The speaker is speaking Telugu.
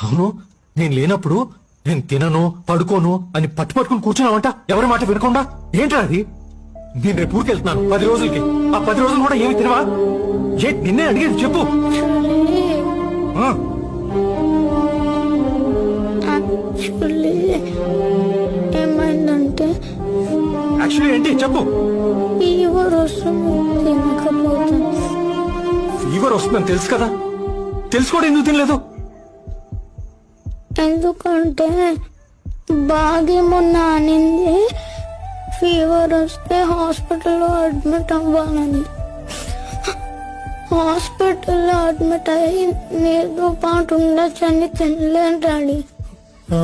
అవును, నేను లేనప్పుడు నేను తినను పడుకోను అని పట్టుకుని కూర్చున్నావంట, ఎవరి మాట వినకుండా. ఏంట్రా అది? నేను రేపు ఊరికెళ్తున్నాను 10 రోజులకి. ఆ 10 రోజులు కూడా ఏమి తినవా? నిన్నే అడిగేది, చెప్పు. ఆ, యాక్చువల్లీ ఏమైందంటే యాక్చువల్లీ ఏంటి చెప్పు. ఫీవర్ వస్తుంది, తినకపోతాను. ఫీవర్ వస్తుందని తెలుసు కదా, తెలుసుకోవడం ఎందుకు తినలేదు? ఎందుకంటే బాగేమన్నా అనింది, ఫీవర్ వస్తే హాస్పిటల్లో అడ్మిట్ అవ్వాలని. హాస్పిటల్లో అడ్మిట్ అయ్యి నీతో పాటు ఉండొచ్చని తినలేను డాడీ. ఆ